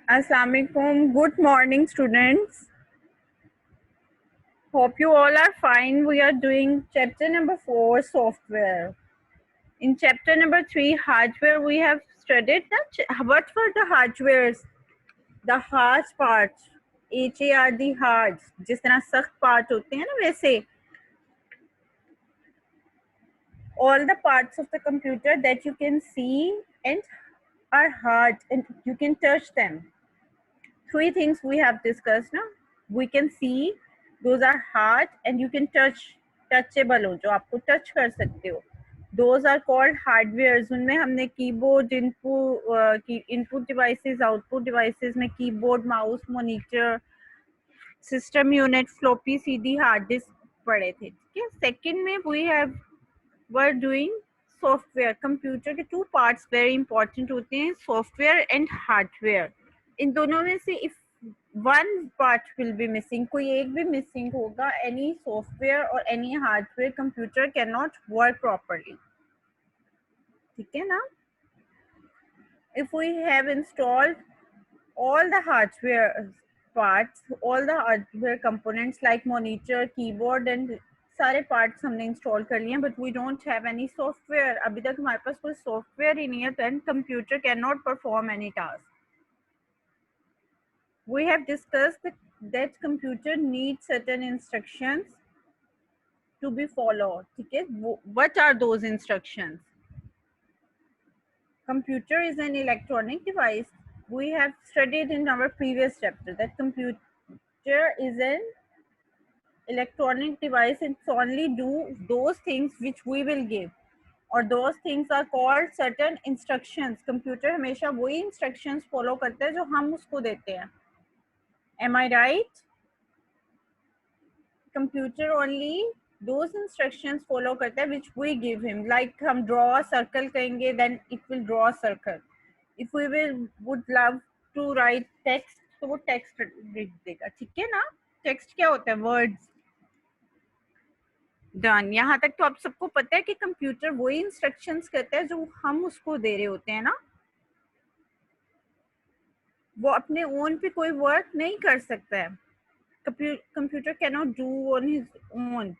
Assalamualaikum. Good morning, students. Hope you all are fine. We are doing chapter number 4, software. In chapter number 3, hardware, we have studied what were the hardwares, the hard parts, HARD hard, जिस तरह सख्त part होते हैं ना वैसे all the parts of the computer that you can see and are hard and you can touch them. Three things we have discussed now. We can see, those are hard and you can touchable हो जो आपको touch कर सकते हो. Those are called hardwares. उनमें हमने keyboard, input devices, output devices में keyboard, mouse, monitor, system unit, floppy CD, hard disk पढ़े थे. ठीक है. Second में we're doing software. Computer के two parts very important होते हैं, software and hardware. इन दोनों में से if one part will be missing, कोई एक भी missing होगा, any software or any hardware computer cannot work properly. ठीक है ना? If we have installed all the hardware parts, all the hardware components like monitor, keyboard and सारे parts हमने install कर लिए, but we don't have any software. अभी तक हमारे पास कोई software ही नहीं है, then computer cannot perform any task. We have discussed that computer needs certain instructions to be followed. ठीक है? What are those instructions? Computer is an electronic device. We have studied in our previous chapter that computer is an electronic device. It's only do those things which we will give, or those things are called certain instructions. Computer हमेशा वही instructions follow करता है जो हम उसको देते हैं. Am I right? Computer only those instructions follow करता है which we give him. Like हम draw a circle कहेंगे, then it will draw a circle. If we would love to write text, तो वो text लिख देगा. ठीक है ना? Text क्या होता है? Words. Done. यहाँ तक तो आप सबको पता है कि कंप्यूटर वही इंस्ट्रक्शंस करता है जो हम उसको दे रहे होते हैं ना. वो अपने ओन पे कोई वर्क नहीं कर सकता है. Computer cannot do on his own.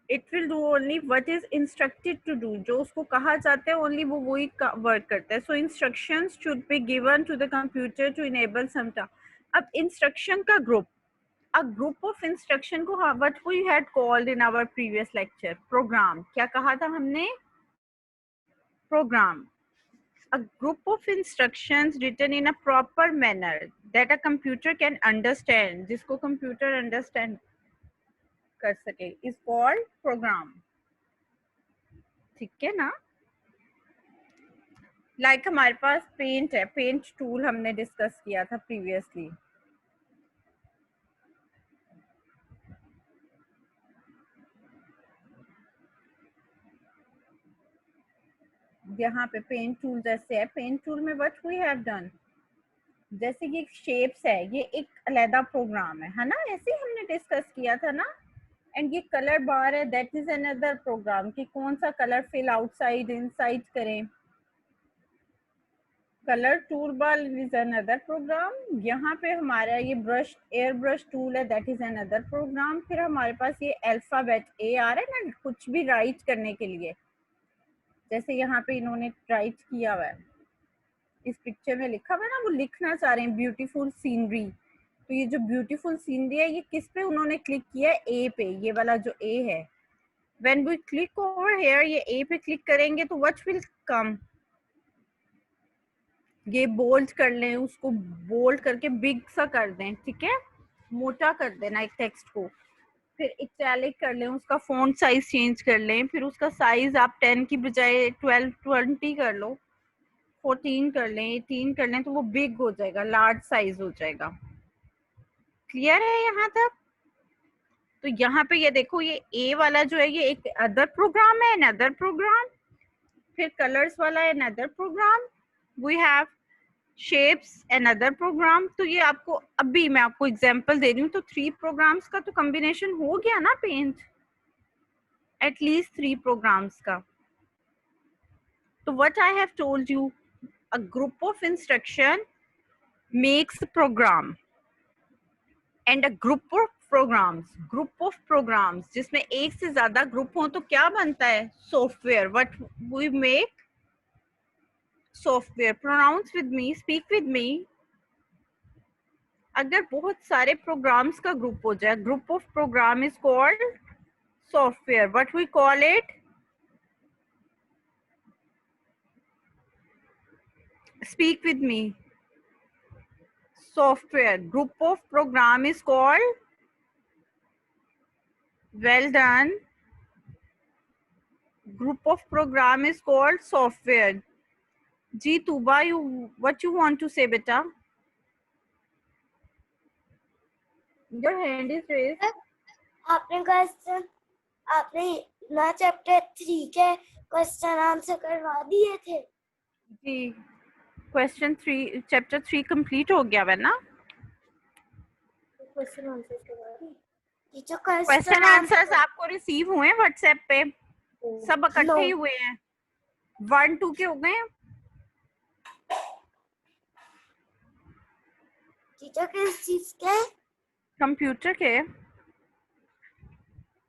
It will do only what is instructed to do. जो उसको कहा जाता है only वो वही वर्क करता है. So instructions should be given to the computer to enable some task. अब instruction का group, a group of instruction को what we had called in our previous lecture, program. क्या कहा था हमने? Program. A group of instructions written in a proper manner that a computer can understand, जिसको computer understand कर सके, is called program. ठीक है ना? Like हमारे पास पेंट है, पेंट टूल हमने डिस्कस किया था प्रीवियसली. यहाँ पे पेंट टूल जैसे है, पेंट टूल में व्हाट वी हैव डन, जैसे कि शेप्स है, ये एक अलग प्रोग्राम है ना, ऐसे हमने डिस्कस किया था ना. एंड ये कलर बार है, दैट इज अनदर प्रोग्राम कि कौन सा कलर फिल आउटसाइड इनसाइड करें. Colour tool bar is another program. यहाँ पे हमारा ये ब्रश, एयर ब्रश टूल है, दैट इज अनदर प्रोग्राम. फिर हमारे पास ये अल्फाबेट ए आ रहा है ना कुछ भी राइट करने के लिए, जैसे यहाँ पे इन्होंने राइट किया हुआ है, इस पिक्चर में लिखा हुआ है ना, वो लिखना चाह रहे हैं ब्यूटीफुल सीनरी. तो ये जो ब्यूटीफुल सीनरी है, ये किस पे उन्होंने क्लिक किया है? ए पे. ये वाला जो ए है, when we click over here, ये ए पे क्लिक करेंगे तो व्हाट विल कम? ये बोल्ड कर लें, उसको बोल्ड करके बिग सा कर दें. ठीक है, मोटा कर देना एक टेक्स्ट को. फिर इटैलिक कर लें, उसका फॉन्ट साइज चेंज कर लें. फिर उसका साइज आप 10 की बजाय 12, 20 कर लो, 14 कर लें, 18 कर लें, तो वो बिग हो जाएगा, लार्ज साइज हो जाएगा. क्लियर है यहाँ तक? तो यहाँ पे ये देखो, ये ए वाला जो है ये एक अदर प्रोग्राम है, अनदर प्रोग्राम. फिर कलर्स वाला है another program. We have shapes another program. तो ये आपको अभी मैं आपको एग्जांपल दे रही हूँ. तो 3 प्रोग्राम्स का तो कॉम्बिनेशन हो गया ना पेंट, एटलीस्ट 3 प्रोग्राम्स का. तो what I have told you, A group of instruction makes a program. And a group of programs जिसमें एक से ज्यादा ग्रुप हो तो क्या बनता है? Software. What we make? Software. Pronounce with me, speak with me. अगर बहुत सारे प्रोग्राम्स का ग्रुप हो जाए, group of program is called software. What we call it? Speak with me. Software. Group of program is called, well done, group of program is called software. Ji Tuba, what you want to say, beta? Your hand is raised. आपने ना chapter 3 के question answer करवा दिए थे जी. Question 3 chapter 3 complete हो गया है ना? क्वेश्चन आंसर करवा दिए. क्वेश्चन आंसर्स आपको रिसीव हुए व्हाट्सएप पे? सब इकट्ठे ही हुए हैं? 1 2 के हो गए? टीचर किस चीज के? कंप्यूटर के.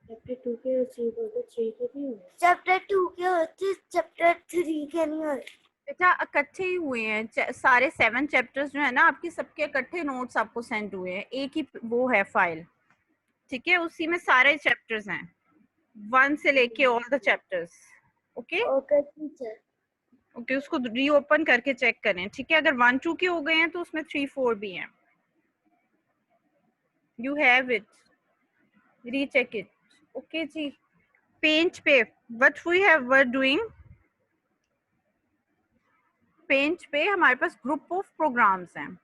चैप्टर 2 के रिसीव होते, 3 के नहीं हुए. चैप्टर 2 के होते, चैप्टर 3 के नहीं हुए. बेटा इकट्ठे ही हुए हैं सारे 7 चैप्टर्स जो है ना आपके, सबके इकट्ठे नोट्स आपको सेंड हुए हैं. एक ही वो है फाइल, ठीक है? उसी में सारे चैप्टर्स हैं, 1 से लेके all the chapters. Okay okay teacher. Okay, उसको रीओपन करके चेक करें, ठीक है? अगर 1 2 के हो गए हैं तो उसमें 3 4 भी हैं. You have it, recheck it. Okay जी. पेंट पे what we have were doing, paint पे हमारे पास ग्रुप ऑफ प्रोग्राम्स हैं.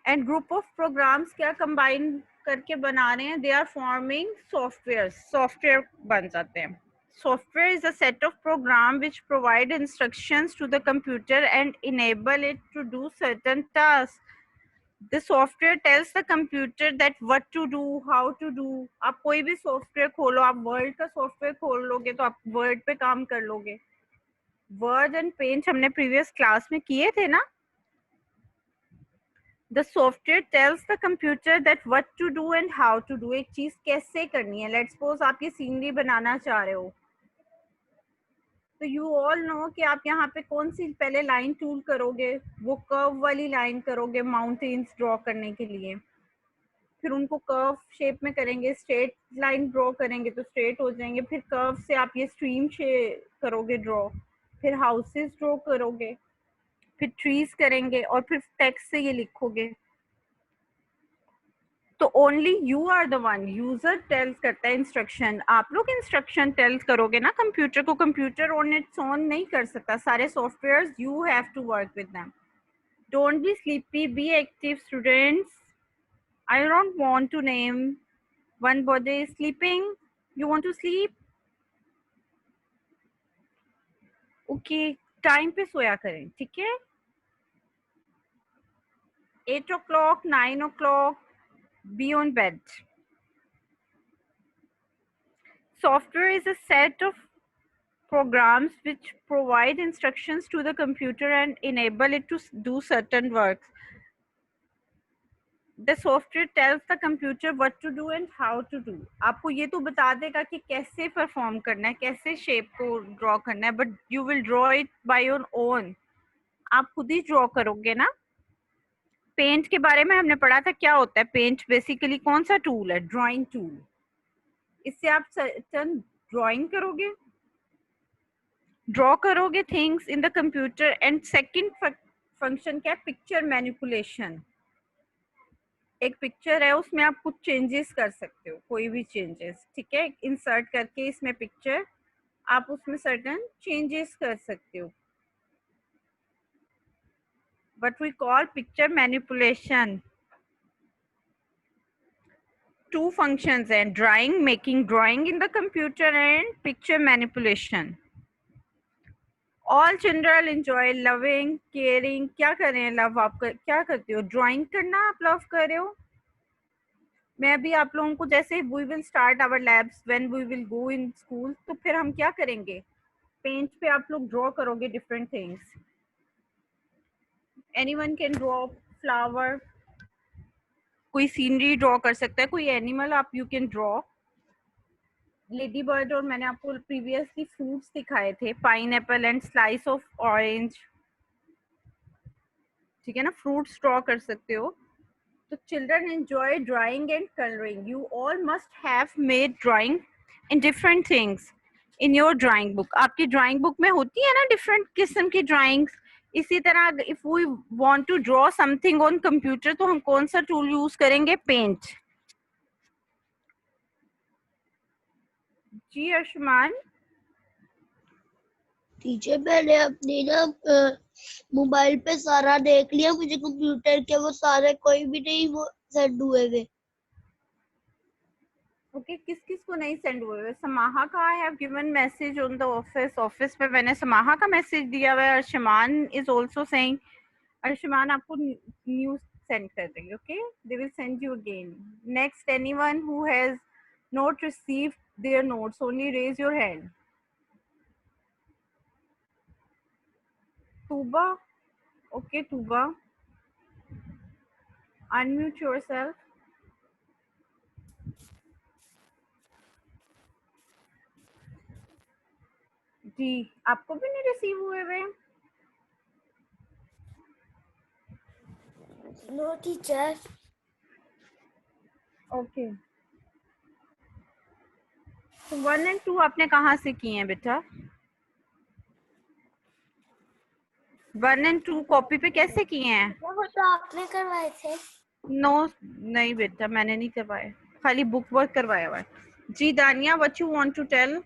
एंड ग्रुप ऑफ प्रोग्राम्स क्या कंबाइन करके बना रहे हैं? They are forming software. Software बन जाते हैं. Software is a set of program which provide instructions to the computer and enable it to do certain tasks. The software tells the computer that what to do, how to do. आप कोई भी software खोलो, आप word का software खोल लोगे तो आप वर्ड पे काम कर लोगे. वर्ड एंड पेंट हमने प्रीवियस क्लास में किए थे ना. The software tells the computer that what to do and how to do. एक चीज कैसे करनी है. लेट्स सपोज आप ये सीनरी बनाना चाह रहे हो, तो यू ऑल नो कि आप यहाँ पे कौन सी पहले लाइन टूल करोगे? वो कर्व वाली लाइन करोगे माउंटेन्स ड्रॉ करने के लिए. फिर उनको कर्व शेप में करेंगे, स्ट्रेट लाइन ड्रॉ करेंगे तो स्ट्रेट हो जाएंगे. फिर कर्व से आप ये स्ट्रीम करोगे ड्रॉ. फिर हाउसेस ड्रॉ करोगे, फिर ट्रीज करेंगे और फिर टेक्स्ट से ये लिखोगे. तो only you are the one. User tells करता है इंस्ट्रक्शन. आप लोग इंस्ट्रक्शन टेल्स करोगे ना कंप्यूटर को. कंप्यूटर ऑन इट्स ओन नहीं कर सकता. सारे software you have to work with them. Don't be sleepy, be active students. I don't want to name one body is sleeping. You want to sleep? Okay, time पे सोया करें, ठीक है? 8 o'clock, 9 o'clock, be on bed. Software is a set of programs which provide instructions to the computer and enable it to do certain works. The software tells the computer what to do and how to do. आपको ये तो बता देगा कि कैसे perform करना है, कैसे शेप को ड्रॉ करना है, but you will draw it by your own. आप खुद ही ड्रॉ करोगे ना. पेंट के बारे में हमने पढ़ा था. क्या होता है पेंट? बेसिकली कौन सा टूल है? Drawing tool. इससे आप चंद ड्राइंग करोगे, ड्रॉ करोगे things in the computer. And second function क्या है? Picture manipulation. एक पिक्चर है, उसमें आप कुछ चेंजेस कर सकते हो, कोई भी चेंजेस, ठीक है? इंसर्ट करके इसमें पिक्चर आप उसमें सर्टेन चेंजेस कर सकते हो. What we call picture manipulation. Two functions and drawing, making drawing in the computer, and picture manipulation. All children enjoy loving, caring. क्या कर रहे हैं? लव आप क्या करते हो? ड्राइंग करना आप लव कर रहे हो. मैं भी आप लोगों को जैसे we will start our labs when we will go in school, तो फिर हम क्या करेंगे? पेंट पे आप लोग ड्रॉ करोगे different things. Anyone can draw flower, कोई सीनरी ड्रॉ कर सकता है, कोई एनिमल आप you can draw. Lady bird, और मैंने आपको प्रीवियसली फ्रूट्स दिखाए थे, pineapple and slice of orange. ठीक है ना, फ्रूट्स ड्रॉ कर सकते हो. तो children enjoy drawing and colouring. You all must have made drawing in different things in your drawing book. आपकी ड्राइंग बुक में होती है ना डिफरेंट किस्म की ड्राइंग्स. इसी तरह if we want to draw something on computer तो हम कौन सा टूल यूज करेंगे? पेंट. जी अर्शमान. टीचर मैंने अपनी ना मोबाइल पे सारा देख लिया, मुझे कंप्यूटर के वो सारे कोई भी नहीं वो सेंड हुए थे. ओके, किस किस को नहीं सेंड हुए? समाहा का I have given message on the office पे मैंने समाहा का मैसेज दिया हुआ है. Arshman is also saying. Arshman आपको न्यूज़ सेंड कर देंगे. Okay, they will send you again. Next, anyone who has not received their notes, only raise your hand. Tuba, okay, Tuba, unmute yourself. जी, आपको भी नहीं रिसीव हुए हुए? No teacher. ओके, तो 1 और 2 आपने कहाँ से किए हैं बेटा? 1 और 2 कॉपी पे कैसे किए हैं? वो तो आपने करवाए थे. नो, नहीं बेटा, मैंने नहीं करवाए, खाली बुक वर्क करवाया हुआ है. जी Dania, what you want to tell?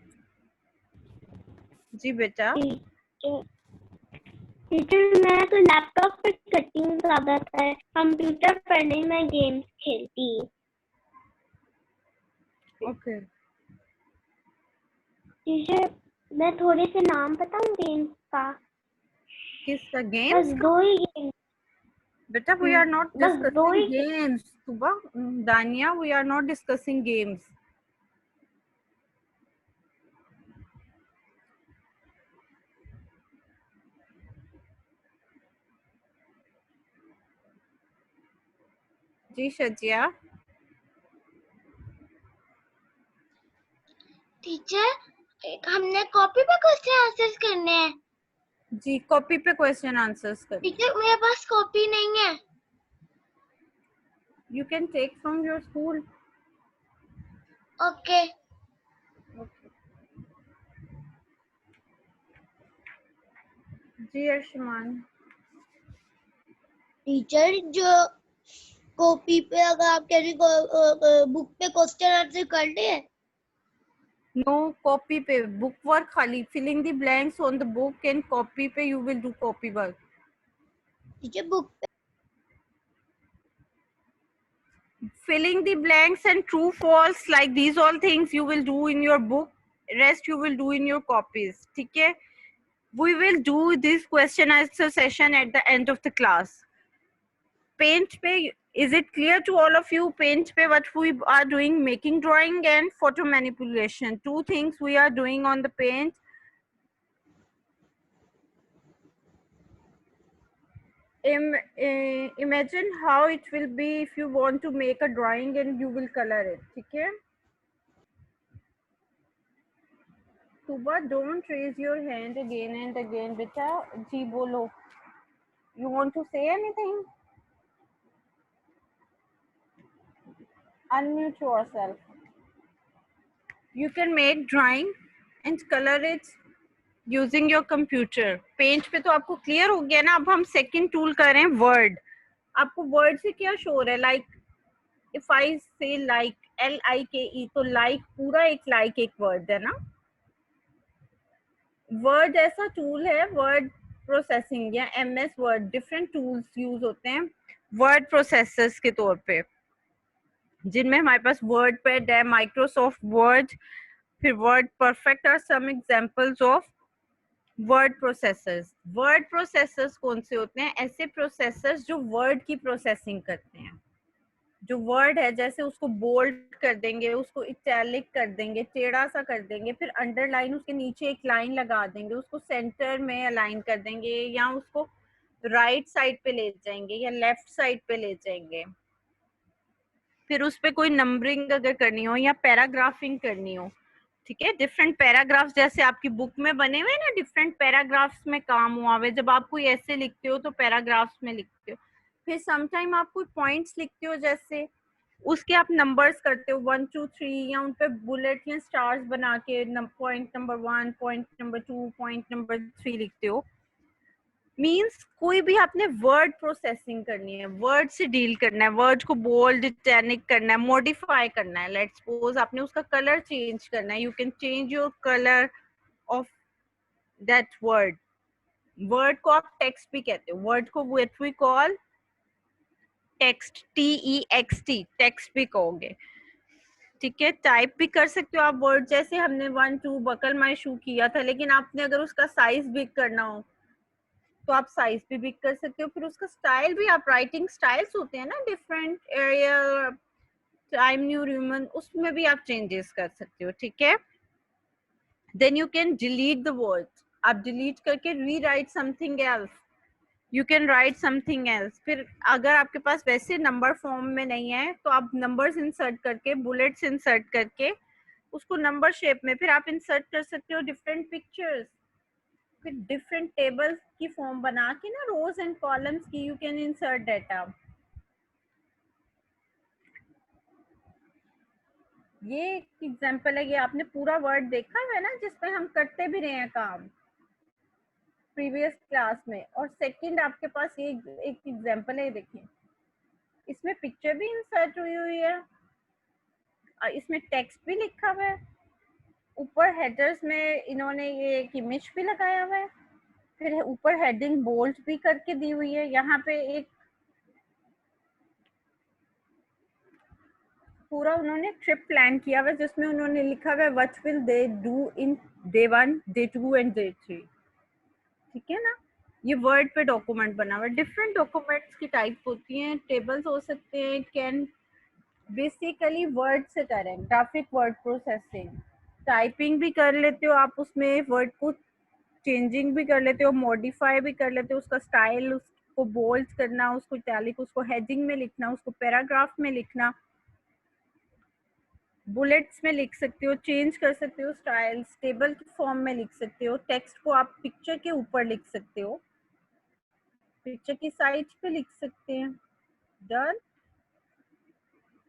जी बेटा. टीचर मैं तो लैपटॉप पे करती हूँ ज्यादातर, कंप्यूटर पर नहीं, मैं गेम्स खेलती हूँ. ओके. टीचर मैं थोड़े से नाम बताऊँ गेम्स का? किसका बस गेम्स? 2 ही गेम्स. बेटा, we are not बस 2 ही. discussing games. Tuba, Dania, we are not discussing games. जी शजिया. टीचर हमने कॉपी पे क्वेश्चन आंसर्स करने हैं. जी, कॉपी पे क्वेश्चन आंसर्स कर. टीचर मेरे पास कॉपी नहीं है. You can take from your school. Okay. जी अर्शमान. टीचर जो कॉपी पे अगर आप कह रही बुक पे क्वेश्चन आंसर करने हैं. No, copy पे book work खाली, filling the blanks on the book, and copy पे you will do copy work. Teacher book पे Filling the blanks and true false, like these all things you will do in your book, rest you will do in your copies. ठीक है? We will do this question answer session at the end of the class. Paint पे, is it clear to all of you? Paint पे what we are doing, making drawing and photo manipulation, 2 things we are doing on the paint. Imagine how it will be if you want to make a drawing and you will color it. ठीक है? Tuba, don't raise your hand again and again. बेटा जी बोलो. You want to say anything? Unmute yourself. You can make drawing and color it using your computer. Paint पे तो आपको clear हो गया ना. अब हम सेकंड टूल कर रहे हैं वर्ड. आपको वर्ड से क्या शो है? लाइक इफ आई से लाइक, LIKE, तो लाइक पूरा एक लाइक एक वर्ड है ना. वर्ड ऐसा टूल है, वर्ड प्रोसेसिंग या MS word, different tools use होते हैं वर्ड प्रोसेसर्स के तौर पे, जिनमें हमारे पास वर्ड पैड है, माइक्रोसॉफ्ट वर्ड, फिर वर्ड परफेक्ट और some examples of word processors. Word processors कौन से होते हैं? ऐसे प्रोसेसर्स जो वर्ड की प्रोसेसिंग करते हैं. जो वर्ड है जैसे उसको बोल्ड कर देंगे, उसको इटैलिक कर देंगे, टेढ़ा सा कर देंगे, फिर अंडरलाइन उसके नीचे एक लाइन लगा देंगे, उसको सेंटर में अलाइन कर देंगे, या उसको राइट साइड पे ले जाएंगे या लेफ्ट साइड पे ले जाएंगे। फिर उस पे कोई नंबरिंग अगर करनी हो या पैराग्राफिंग करनी हो, ठीक है, डिफरेंट पैराग्राफ्स जैसे आपकी बुक में बने हुए ना, डिफरेंट पैराग्राफ्स में काम हुआ हुआ है। जब आप कोई ऐसे लिखते हो तो पैराग्राफ्स में लिखते हो। फिर समटाइम आप कोई पॉइंट्स लिखते हो, जैसे उसके आप नंबर्स करते हो 1 2 3, या उन पे बुलेट या स्टार्स बना के point number 1, point number 2, point number 3 लिखते हो। मीन्स कोई भी आपने वर्ड प्रोसेसिंग करनी है, वर्ड से डील करना है, वर्ड को बोल्ड इटैलिक करना है, मॉडिफाई करना है। लेट्स सपोज आपने उसका कलर चेंज करना है, you can change your colour of that word. Word को आप टेक्स्ट भी कहते हो, वर्ड को what we call text, TEXT, text भी कहोगे, ठीक है। टाइप भी कर सकते हो आप वर्ड, जैसे हमने 1 2 बकल माई शू किया था, लेकिन आपने अगर उसका साइज बिग करना हो तो आप साइज भी बिग कर सकते हो। फिर उसका स्टाइल भी, आप राइटिंग स्टाइल्स होते हैं ना different, Arial, time new Roman, उसमें भी आप चेंजेस कर सकते हो, ठीक है। Then you can delete the words, आप डिलीट करके rewrite something else, you can write something else. फिर अगर आपके पास वैसे नंबर फॉर्म में नहीं है तो आप नंबर्स इंसर्ट करके, बुलेट्स इंसर्ट करके उसको नंबर शेप में फिर आप इंसर्ट कर सकते हो डिफरेंट पिक्चर्स। फिर डिफरेंट टेबल्स की फॉर्म बना के ना, रोज एंड कॉलम्स की, यू कैन इंसर्ट डेटा। ये एक एग्जांपल है, ये आपने पूरा वर्ड देखा है ना, जिसपे हम करते भी रहे हैं काम प्रीवियस क्लास में। और सेकंड आपके पास ये एक एग्जांपल है, देखिए इसमें पिक्चर भी इंसर्ट हुई हुई है, इसमें टेक्स्ट भी लिखा हुआ है, ऊपर हेडर्स में इन्होंने ये एक इमेज भी लगाया हुआ है, फिर ऊपर हेडिंग बोल्ड भी करके दी हुई है। यहाँ पे एक पूरा उन्होंने ट्रिप प्लान किया हुआ है, जिसमें उन्होंने लिखा हुआ है what will they do in day 1, day 2 and day 3, ठीक है ना। ये वर्ड पे डॉक्यूमेंट बना हुआ है। डिफरेंट डॉक्यूमेंट्स की टाइप होती हैं, टेबल्स हो सकते हैं, कैन बेसिकली वर्ड से करें, ग्राफिक वर्ड प्रोसेसिंग, टाइपिंग भी कर लेते हो आप, उसमें वर्ड को चेंजिंग भी कर लेते हो, मॉडिफाई भी कर लेते हो, उसका स्टाइल, उसको बोल्ड करना, उसको इटैलिक, उसको हेडिंग में लिखना, उसको पैराग्राफ में लिखना, बुलेट्स में लिख सकते हो, चेंज कर सकते हो स्टाइल्स, टेबल की फॉर्म में लिख सकते हो, टेक्स्ट को आप पिक्चर के ऊपर लिख सकते हो, पिक्चर की साइड पे लिख सकते हैं। Done.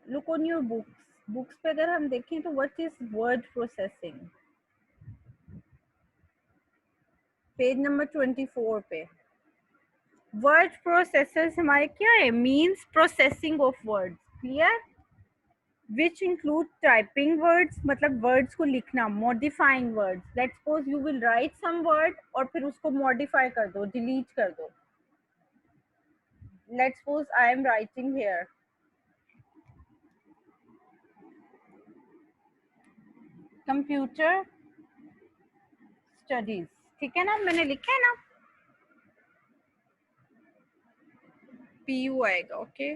Look on your books, books पे अगर हम देखें तो what is word processing, page number 24 पे। वर्ड प्रोसेसर्स हमारे क्या है, means processing of words, clear, which include typing words, मतलब वर्ड्स को लिखना, modifying words. Let's suppose you will write some word और फिर उसको मॉडिफाई कर दो, डिलीट कर दो। Let's suppose I am writing here computer studies, ठीक है ना, मैंने लिखा है ना, PU आएगा, ओके।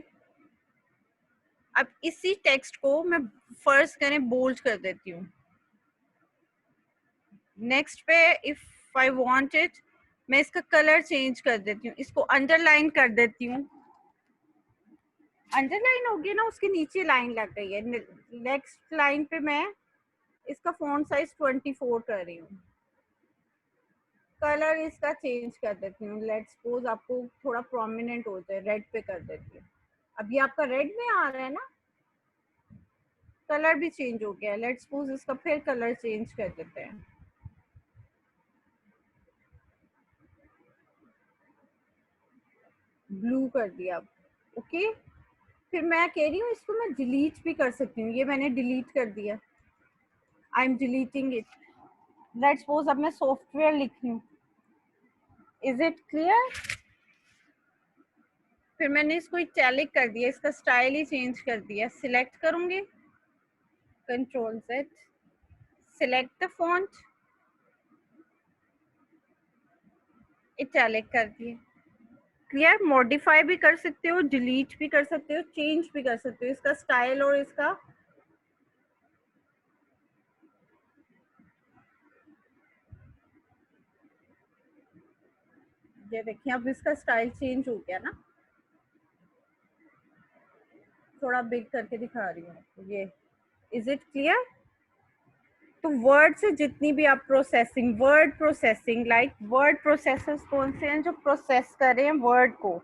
अब इसी टेक्स्ट को मैं फर्स्ट करें बोल्ड कर देती हूँ, नेक्स्ट पे इफ आई वांट इट, मैं इसका कलर चेंज कर देती हूँ, इसको अंडरलाइन कर देती हूँ, अंडरलाइन हो गया ना, उसके नीचे लाइन लग गई है। नेक्स्ट लाइन पे मैं इसका फॉन्ट साइज 24 कर रही हूँ, कलर इसका चेंज कर देती हूँ, लेट्स सपोज आपको थोड़ा प्रोमिनेंट हो जाए, रेड पे कर देती हूँ। अब ये आपका रेड में आ रहा है ना, कलर भी चेंज हो गया। लेट्स सपोज इसका फिर कलर चेंज कर देते हैं, ब्लू कर दिया, ओके। फिर मैं कह रही हूँ इसको मैं डिलीट भी कर सकती हूँ, ये मैंने डिलीट कर दिया, I am deleting it. Let's suppose अब मैं सॉफ्टवेयर लिख रही हूँ, इज इट क्लियर। फिर मैंने इसको इटैलिक कर दिया, इसका स्टाइल ही चेंज कर दिया, सिलेक्ट करूंगी, control Z, select the font, italic कर दिए, क्लियर? मॉडिफाई भी कर सकते हो, डिलीट भी कर सकते हो, चेंज भी कर सकते हो इसका स्टाइल और इसका ये देखिए अब इसका स्टाइल चेंज हो गया ना, थोड़ा बिग करके दिखा रही हूँ ये। Is it clear? तो वर्ड से जितनी भी आप processing, word processing, like word processors कौन से हैं जो प्रोसेस कर रहे हैं वर्ड को,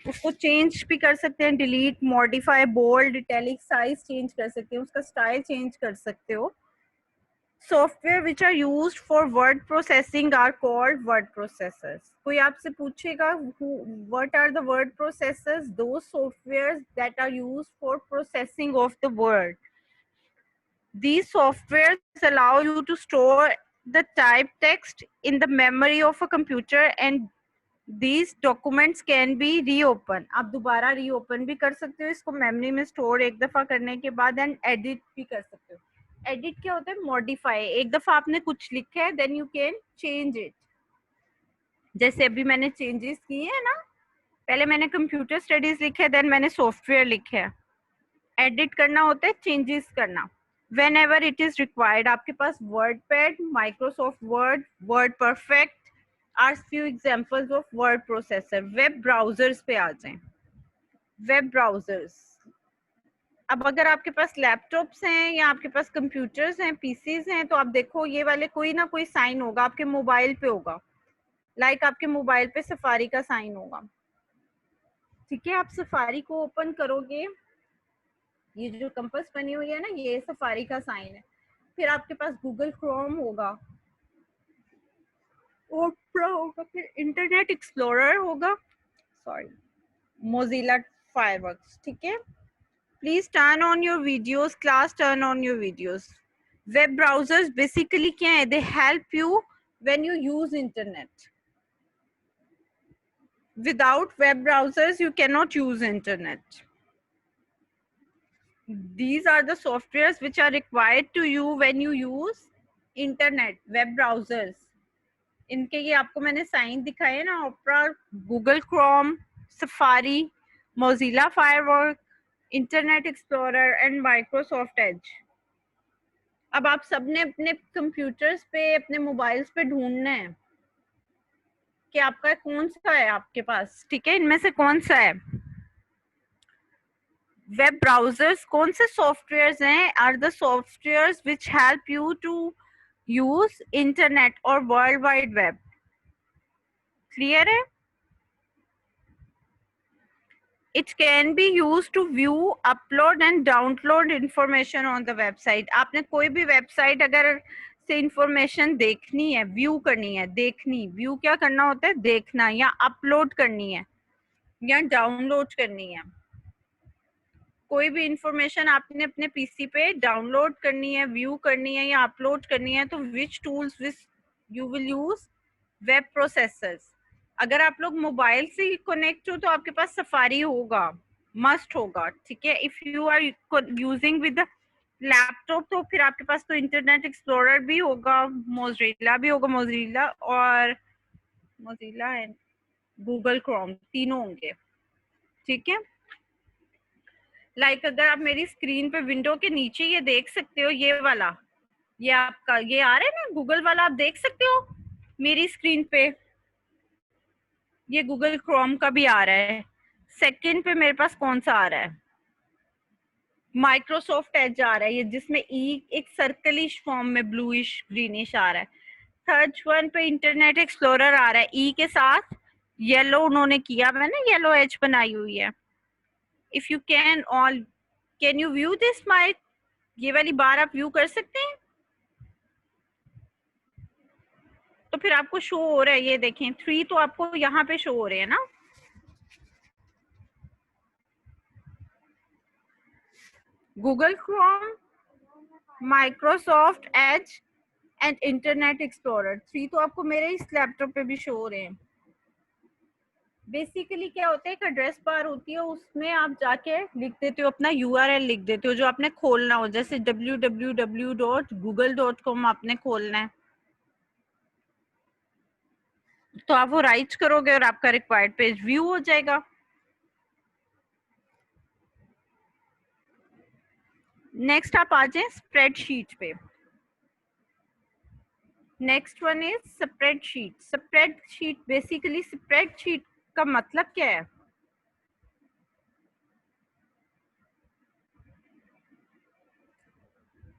उसको चेंज भी कर सकते हैं, delete, modify, bold, italic, size change कर सकते हैं, उसका स्टाइल चेंज कर सकते हो। Software which are used for word processing are called word processors. कोई आपसे पूछेगा what are the word processors, those softwares that are used for processing of the word. These softwares allow you to store the typed text in the memory of a computer and these documents can be reopened. आप दोबारा reopen भी कर सकते हो इसको memory में store एक दफा करने के बाद and edit भी कर सकते हो. Edit क्या होता है? Modify. एक दफा आपने कुछ लिखा है then you can change it. जैसे अभी मैंने changes किए हैं ना, पहले मैंने computer studies लिखा है then मैंने software लिखा है. Edit करना होता है changes करना. Whenever it is required. आपके पास WordPad, Microsoft Word, WordPerfect are few examples of word processor. Web browsers पे आ जाएं. Web browsers. अब अगर आपके पास लैपटॉप्स हैं या आपके पास कंप्यूटर्स हैं, पीसीज हैं, तो आप देखो ये वाले कोई ना कोई साइन होगा आपके मोबाइल पे होगा. लाइक आपके मोबाइल पे सफारी का साइन होगा. ठीक है, आप सफारी को ओपन करोगे, ये जो कंपास बनी हुई है ना, ये सफारी का साइन है. फिर आपके पास गूगल क्रोम होगा, ओपरा होगा, फिर इंटरनेट एक्सप्लोरर होगा, सॉरी मोजिला फायरवर्क्स. ठीक है, please turn on your videos, class turn on your videos. Web browsers basically क्या है? They help you when you use internet. Without web browsers you can not use internet. These are the softwares which are required to you when you use internet, web browsers. इनके ये आपको मैंने sign दिखाए ना, Opera, Google Chrome, Safari, Mozilla firework, Internet Explorer and Microsoft Edge. अब आप सबने अपने कंप्यूटर्स पे, अपने मोबाइल्स पे ढूंढना है कि आपका कौन सा है आपके पास. ठीक है, इनमें से कौन सा है. वेब ब्राउजर्स कौन से सॉफ्टवेयर्स हैं? Are the softwares which help you to use internet और वर्ल्ड वाइड वेब. क्लियर है? It can be used to view, upload and download information on the website. आपने कोई भी वेबसाइट अगर से इंफॉर्मेशन देखनी है, व्यू करनी है, देखनी, व्यू क्या करना होता है? देखना, या अपलोड करनी है या डाउनलोड करनी है. कोई भी इंफॉर्मेशन आपने अपने पीसी पे डाउनलोड करनी है, व्यू करनी है या अपलोड करनी है, तो which tools which you will use? Web processors. अगर आप लोग मोबाइल से कनेक्ट हो तो आपके पास सफारी होगा, मस्ट होगा. ठीक है, if you are using with laptop तो फिर आपके पास तो इंटरनेट एक्सप्लोरर भी होगा, मोजिला भी होगा, मोजिला और मोजिला एंड गूगल क्रोम तीनों होंगे. ठीक है, लाइक अगर आप मेरी स्क्रीन पे विंडो के नीचे ये देख सकते हो, ये वाला, ये आपका ये आ रहा है ना गूगल वाला, आप देख सकते हो मेरी स्क्रीन पे. ये गूगल क्रोम का भी आ रहा है. सेकंड पे मेरे पास कौन सा आ रहा है? माइक्रोसॉफ्ट एज आ रहा है, ये जिसमें ई एक सर्कलिश फॉर्म में ब्लूइश ग्रीनिश आ रहा है. थर्ड वन पे इंटरनेट एक्सप्लोरर आ रहा है, ई के साथ येलो उन्होंने किया है ना, येलो एज बनाई हुई है. If you can you view this my, ये वाली बार आप व्यू कर सकते हैं. तो फिर आपको शो हो रहा है, ये देखें 3 तो आपको यहाँ पे शो हो रहे हैं ना. Google Chrome, Microsoft Edge and internet explorer 3 तो आपको मेरे इस लैपटॉप पे भी शो हो रहे हैं. बेसिकली क्या होता है, एक एड्रेस बार होती है, उसमें आप जाके लिख देते हो अपना URL, लिख देते हो जो आपने खोलना हो. जैसे www.google.com आपने खोलना है, तो आप वो राइट करोगे और आपका रिक्वायर्ड पेज व्यू हो जाएगा। नेक्स्ट आप आ जाए स्प्रेडशीट पे। Next one is spreadsheet. Spreadsheet basically, spreadsheet का मतलब क्या है?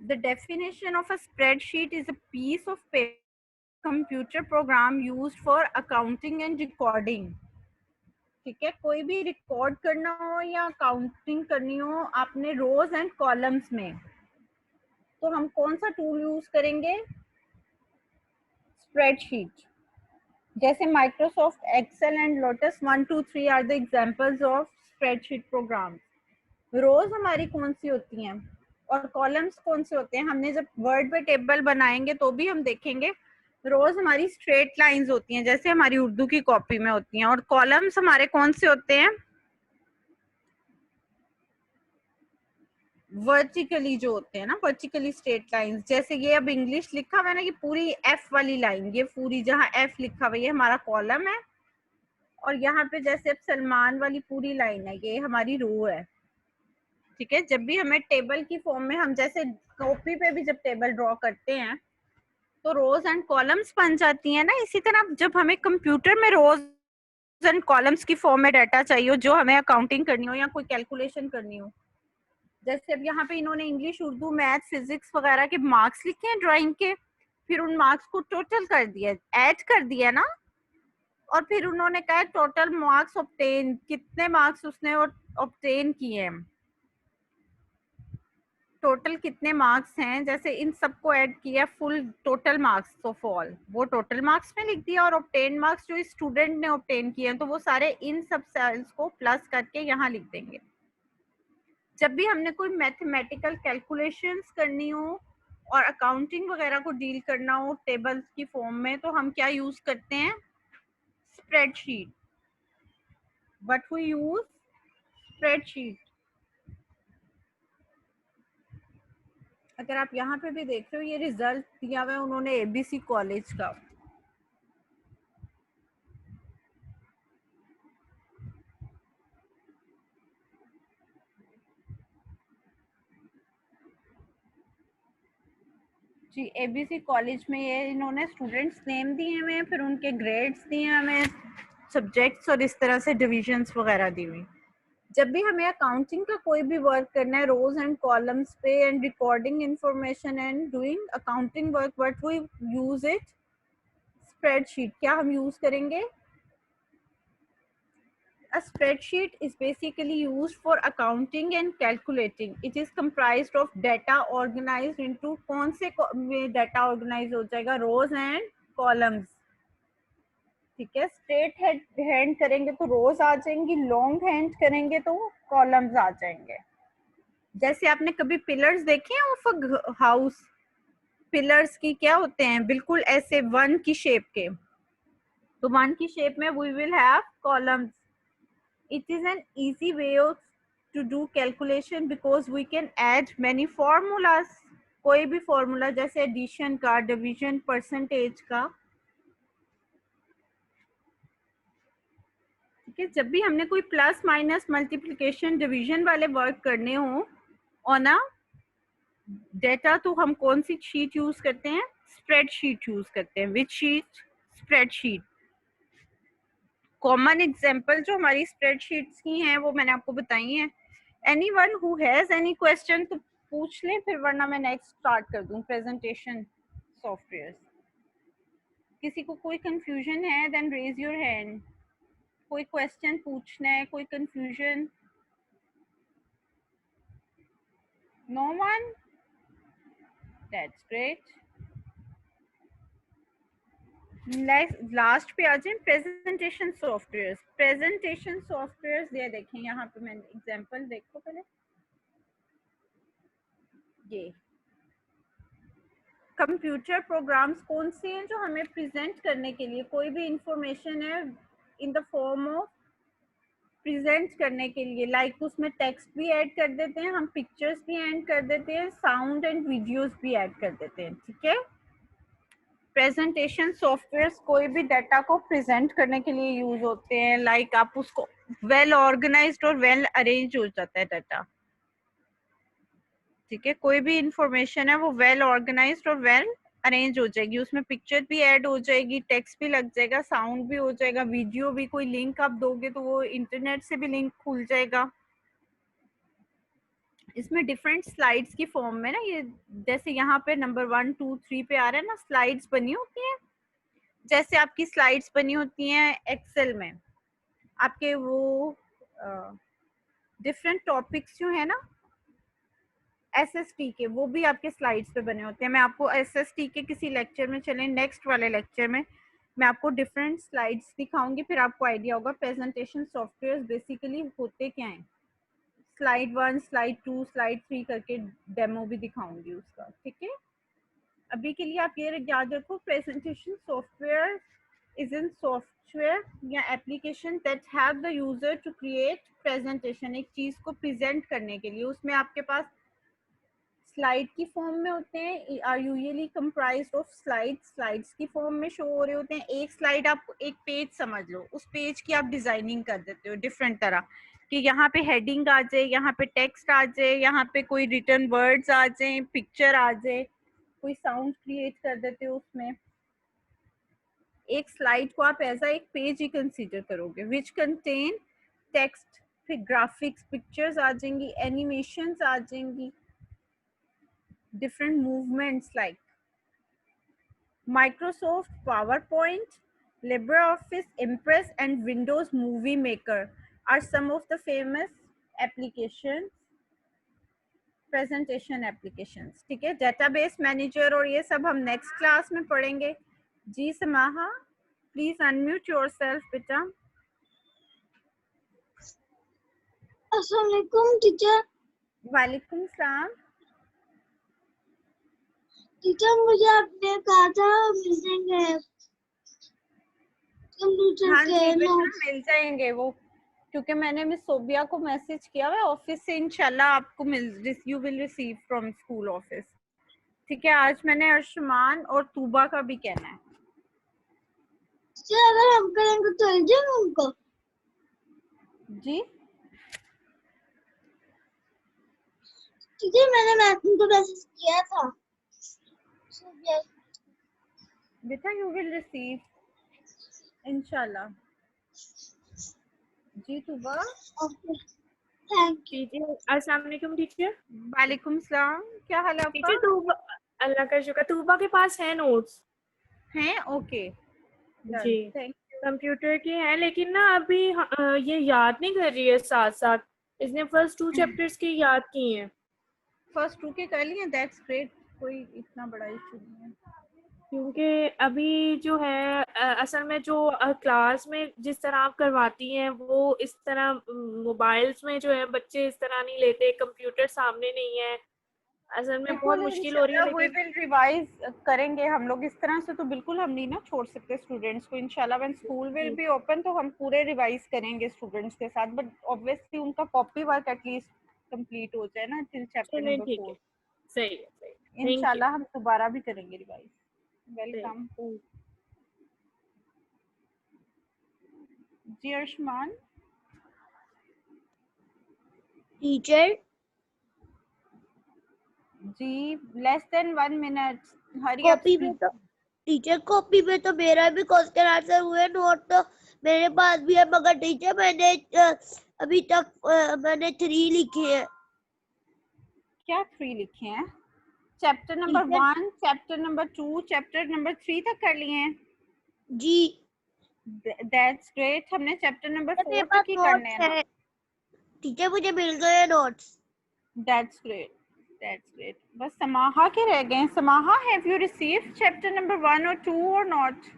The definition of a spreadsheet is a piece of paper, computer program used for accounting and recording. ठीक है, कोई भी रिकॉर्ड करना हो या अकाउंटिंग करनी हो आपने रोज एंड कॉलम्स में, तो हम कौन सा टूल यूज करेंगे? स्प्रेडशीट। जैसे Microsoft Excel and Lotus 1 2 3 are the examples of spreadsheet program. रोज हमारी कौन सी होती हैं और कॉलम्स कौन से होते हैं? हमने जब वर्ड पे टेबल बनाएंगे तो भी हम देखेंगे रोज हमारी स्ट्रेट लाइंस होती हैं, जैसे हमारी उर्दू की कॉपी में होती हैं, और कॉलम्स हमारे कौन से होते हैं? वर्टिकली जो होते हैं ना, वर्टिकली स्ट्रेट लाइंस। जैसे ये अब इंग्लिश लिखा हुआ है ना, ये पूरी एफ वाली लाइन, ये पूरी जहाँ एफ लिखा हुआ है ये हमारा कॉलम है, और यहाँ पे जैसे अब सलमान वाली पूरी लाइन है, ये हमारी रो है। ठीक है, जब भी हमें टेबल की फॉर्म में, हम जैसे कॉपी पे भी जब टेबल ड्रॉ करते हैं तो रोज एंड कॉलम्स बन जाती है ना, इसी तरह जब हमें कंप्यूटर में रोज एंड कॉलम्स की फॉर्म में डाटा चाहिए हो, जो हमें अकाउंटिंग करनी हो या कोई कैलकुलेशन करनी हो, जैसे अब यहाँ पे इन्होंने इंग्लिश, उर्दू, मैथ, फिजिक्स वगैरह के मार्क्स लिखे हैं ड्राइंग के, फिर उन मार्क्स को टोटल कर दिया, ऐड कर दिया ना, और फिर उन्होंने कहा टोटल मार्क्स ऑब्टेन, कितने मार्क्स उसने ऑब्टेन किए हैं, टोटल कितने मार्क्स हैं, जैसे इन सबको ऐड किया, full total marks of all, वो टोटल मार्क्स में लिख दिया, और ऑब्टेन मार्क्स जो स्टूडेंट ने ऑब्टेन किए हैं तो वो सारे इन सब सेल्स को प्लस करके यहाँ लिख देंगे। जब भी हमने कोई मैथमेटिकल कैलकुलेशंस करनी हो और अकाउंटिंग वगैरह को डील करना हो टेबल्स की फॉर्म में, तो हम क्या यूज करते हैं? Spreadsheet. But we use spreadsheet. अगर आप यहाँ पे भी देख रहे हो, ये रिजल्ट दिया हुआ है उन्होंने एबीसी कॉलेज का। जी, एबीसी कॉलेज में ये इन्होंने स्टूडेंट्स नेम दिए हुए हैं, फिर उनके ग्रेड्स दिए हमें, सब्जेक्ट्स, और इस तरह से डिविजन्स वगैरह दी हुई। जब भी हमें अकाउंटिंग का कोई भी वर्क करना है रोज एंड कॉलम्स पे and recording information and doing accounting work, what we use it? Spreadsheet. क्या हम यूज करेंगे? A spreadsheet is basically used for accounting and calculating. It is comprised of data organized into, कौन से data organize हो जाएगा? rows and columns. ठीक है, straight hand करेंगे तो रोज आ जाएंगी, लॉन्ग हैंड करेंगे तो कॉलम्स आ जाएंगे। जैसे आपने कभी पिलर्स देखे हैं ऑफ हाउस? पिलर्स की क्या होते हैं? बिल्कुल ऐसे वन की शेप के, तो वन की शेप में we will have columns. It is an easy way to do calculation because we can add many formulas. कोई भी फॉर्मूला, जैसे एडिशन का, डिवीजन, परसेंटेज का। ठीक है, जब भी हमने कोई प्लस माइनस मल्टीप्लिकेशन डिवीजन वाले वर्क करने हो ऑन अ डेटा, तो हम कौन सी शीट यूज करते हैं? स्प्रेडशीट यूज करते हैं। विच शीट? स्प्रेडशीट। कॉमन एग्जांपल जो हमारी स्प्रेडशीट्स की हैं वो मैंने आपको बताई हैं। Anyone who has any question तो पूछ ले, फिर वरना मैं नेक्स्ट स्टार्ट कर दूं प्रेजेंटेशन सॉफ्टवेयर। किसी को कोई कंफ्यूजन है देन रेज योर हैंड। कोई क्वेश्चन पूछना है, कोई confusion? No one? That's great. Last पे आ जाए प्रेजेंटेशन सॉफ्टवेयर। प्रेजेंटेशन सॉफ्टवेयर ये देखें, यहाँ पे मैंने एग्जांपल, देखो पहले ये कंप्यूटर प्रोग्राम्स कौन से हैं जो हमें प्रेजेंट करने के लिए, कोई भी इंफॉर्मेशन है in the form of present करने के लिए, लाइक उसमें टेक्स्ट भी ऐड कर देते हैं हम, पिक्चर्स भी ऐड कर देते हैं, साउंड एंड वीडियोस भी ऐड कर देते हैं। ठीक है, प्रेजेंटेशन सॉफ्टवेयर्स कोई भी डाटा को प्रेजेंट करने के लिए यूज होते हैं, लाइक आप उसको वेल ऑर्गेनाइज्ड और वेल अरेंज हो जाता है डाटा, ठीक है। कोई भी इंफॉर्मेशन है वो वेल ऑर्गेनाइज्ड और वेल अरेंज हो जाएगी, उसमें पिक्चर भी ऐड हो जाएगी, टेक्स्ट भी लग जाएगा, साउंड भी हो जाएगा, वीडियो भी, कोई लिंक आप दोगे तो वो इंटरनेट से भी लिंक खुल जाएगा। इसमें डिफरेंट स्लाइड्स की फॉर्म में ना, ये जैसे यहाँ पे नंबर 1 2 3 पे आ रहा है ना, स्लाइड्स बनी होती हैं, जैसे आपकी स्लाइड्स बनी होती हैं एक्सेल में, आपके वो डिफरेंट टॉपिक्स जो है ना एसएसटी के, वो भी आपके स्लाइड्स पे बने होते हैं। मैं आपको एसएसटी के किसी लेक्चर में, चलें नेक्स्ट वाले लेक्चर में मैं आपको डिफरेंट स्लाइड्स दिखाऊंगी, फिर आपको आइडिया होगा प्रेजेंटेशन सॉफ्टवेयर बेसिकली होते क्या हैं। स्लाइड 1, स्लाइड 2, स्लाइड 3 करके डेमो भी दिखाऊंगी उसका, ठीक है। अभी के लिए आप ये याद रखो, presentation software is an software या application that have the user to create presentation, एक चीज को प्रेजेंट करने के लिए। उसमें आपके पास स्लाइड की फॉर्म में होते हैं, are usually comprised of slides की फॉर्म में शो हो रहे होते हैं। एक स्लाइड आप एक पेज समझ लो, उस पेज की आप डिजाइनिंग कर देते हो डिफरेंट तरह कि यहाँ पे हेडिंग आ जाए, यहाँ पे टेक्स्ट आ जाए, यहाँ पे कोई रिटन वर्ड्स आ जाए, पिक्चर आ जाए, कोई साउंड क्रिएट कर देते हो उसमें। एक स्लाइड को आप ऐसा एक पेज ही कंसीडर करोगे विच कंटेन टेक्स्ट, फिर ग्राफिक्स, पिक्चर्स आ जाएंगी, एनिमेशंस आ जाएंगी, different movements like Microsoft PowerPoint, LibreOffice Impress and Windows Movie Maker are some of the famous applications, presentation applications, ठीक है। डेटाबेस मैनेजर और ये सब हम नेक्स्ट क्लास में पढ़ेंगे। जी समाहा, प्लीज अनम्यूट योरसेल्फ बेटा। अस्सलाम वालेकुम टीचर। वालेकुम सलाम। टीचर मुझे आपने कहा था मिलेंगे कंप्यूटर हाँ के जी बेटा, नोट्स। मिल जाएंगे वो, क्योंकि मैंने मिस सोबिया को मैसेज किया हुआ ऑफिस से, इंशाल्लाह आपको you will receive from school office, ठीक है। आज मैंने अर्शमान और तूबा का भी कहना है। टीचर अगर हम करेंगे तो चल जाएंगे उनको? जी टीचर मैंने उनको मैसेज किया था। बेटा यू विल रिसीव इंशाल्लाह। जी तूबा। Thank you. टीचर अस्सलाम वालेकुम टीचर। वालेकुम सलाम, क्या हाल है आपका? टीचर तूबा, अल्लाह का शुक्र, तूबा के पास है नोट्स हैं? ओके जी, थैंक कंप्यूटर के हैं, लेकिन ना अभी ये याद नहीं कर रही है साथ साथ। इसने फर्स्ट 2 चैप्टर्स की याद की हैं। फर्स्ट 2 के कर लिए, दैट्स ग्रेट, कोई इतना बड़ा इशू नहीं है। क्योंकि अभी जो है असल में जो क्लास में जिस तरह आप करवाती हैं वो इस तरह मोबाइल्स में जो है बच्चे इस तरह नहीं लेते, कंप्यूटर सामने नहीं है, असल में बहुत बिल्कुल मुश्किल हो रही है। वी लेकिन विल रिवाइज करेंगे हम लोग, इस तरह से तो बिल्कुल हम नहीं ना छोड़ सकते स्टूडेंट्स को। इंशाल्लाह when school will be open तो हम पूरे रिवाइज करेंगे स्टूडेंट्स के साथ, बट ऑब्वियसली उनका कॉपी वर्क एटलीस्ट कंप्लीट हो जाए ना टिल चैप्टर चलें, नंबर ठीक 4। है, सही है, सही है। Thank you. इंशाल्लाह हम दोबारा भी करेंगे रिवाइज। वेलकम जी अर्शमान। टीचर जी less than 1 minute, hurry up. Copy पे तो टीचर कॉपी पे तो मेरा भी क्वेश्चन आंसर हुए, नोट तो मेरे पास भी है, मगर टीचर मैंने अभी तक मैंने 3 लिखे हैं। क्या 3 लिखे हैं? Chapter number 1, chapter number 2, chapter number 3 तक कर लिए हैं जी। That's great. हमने चैप्टर नंबर 4 तक ही करने हैं ना। टीचर मुझे मिल गए notes. That's great, that's great. बस समाहा के रह गए हैं। Samaha, have you received chapter number 1 और 2 और नॉट?